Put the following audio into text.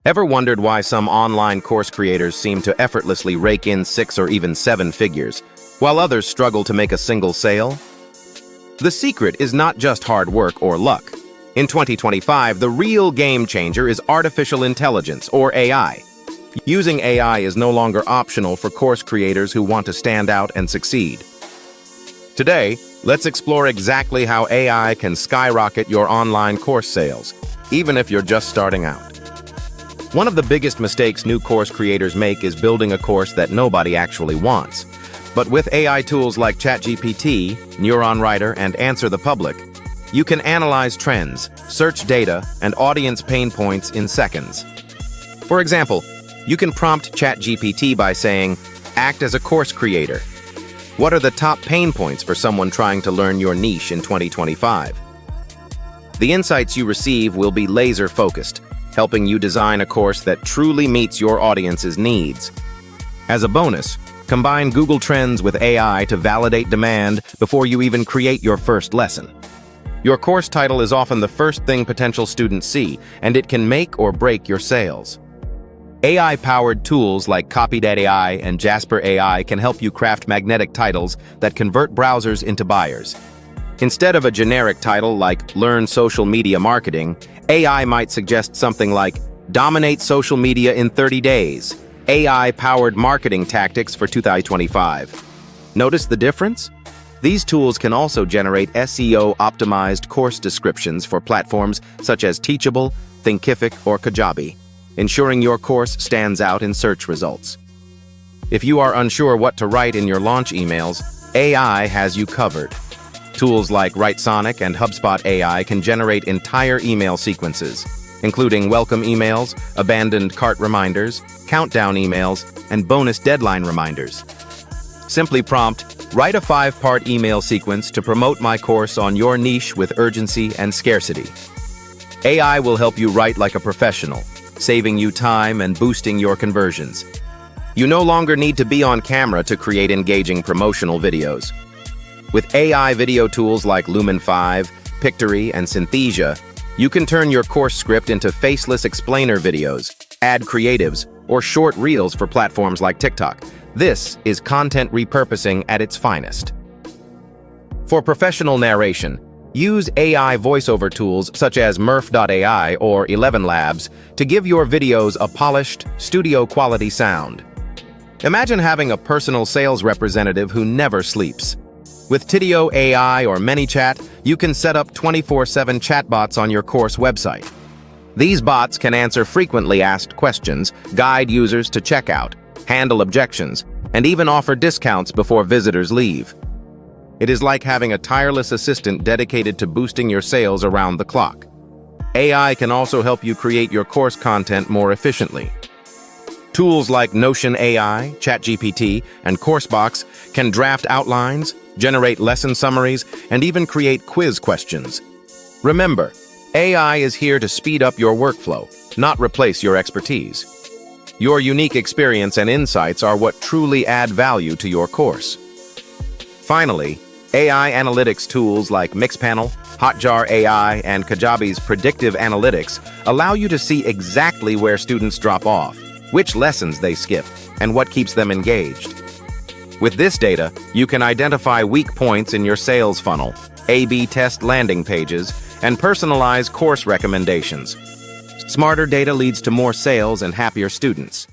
Ever wondered why some online course creators seem to effortlessly rake in 6 or even 7 figures, while others struggle to make a single sale? The secret is not just hard work or luck. In 2025, the real game changer is artificial intelligence, or AI. Using AI is no longer optional for course creators who want to stand out and succeed. Today, let's explore exactly how AI can skyrocket your online course sales, even if you're just starting out. One of the biggest mistakes new course creators make is building a course that nobody actually wants. But with AI tools like ChatGPT, Neuron Writer, and Answer the Public, you can analyze trends, search data, and audience pain points in seconds. For example, you can prompt ChatGPT by saying, "Act as a course creator. What are the top pain points for someone trying to learn your niche in 2025? The insights you receive will be laser-focused, helping you design a course that truly meets your audience's needs. As a bonus, combine Google Trends with AI to validate demand before you even create your first lesson. Your course title is often the first thing potential students see, and it can make or break your sales. AI-powered tools like Copy.ai and Jasper AI can help you craft magnetic titles that convert browsers into buyers. Instead of a generic title like Learn Social Media Marketing, AI might suggest something like Dominate Social Media in 30 Days, AI-powered marketing tactics for 2025. Notice the difference? These tools can also generate SEO-optimized course descriptions for platforms such as Teachable, Thinkific, or Kajabi, ensuring your course stands out in search results. If you are unsure what to write in your launch emails, AI has you covered. Tools like WriteSonic and HubSpot AI can generate entire email sequences, including welcome emails, abandoned cart reminders, countdown emails, and bonus deadline reminders. Simply prompt, "Write a 5-part email sequence to promote my course on your niche with urgency and scarcity." AI will help you write like a professional, saving you time and boosting your conversions. You no longer need to be on camera to create engaging promotional videos. With AI video tools like Lumen 5, Pictory, and Synthesia, you can turn your course script into faceless explainer videos, add creatives, or short reels for platforms like TikTok. This is content repurposing at its finest. For professional narration, use AI voiceover tools such as Murf.ai or 11 Labs to give your videos a polished, studio-quality sound. Imagine having a personal sales representative who never sleeps. With Tidio AI or ManyChat, you can set up 24/7 chatbots on your course website. These bots can answer frequently asked questions, guide users to checkout, handle objections, and even offer discounts before visitors leave. It is like having a tireless assistant dedicated to boosting your sales around the clock. AI can also help you create your course content more efficiently. Tools like Notion AI, ChatGPT, and CourseBox can draft outlines, generate lesson summaries, and even create quiz questions. Remember, AI is here to speed up your workflow, not replace your expertise. Your unique experience and insights are what truly add value to your course. Finally, AI analytics tools like Mixpanel, Hotjar AI, and Kajabi's predictive analytics allow you to see exactly where students drop off, which lessons they skip, and what keeps them engaged. With this data, you can identify weak points in your sales funnel, A/B test landing pages, and personalize course recommendations. Smarter data leads to more sales and happier students.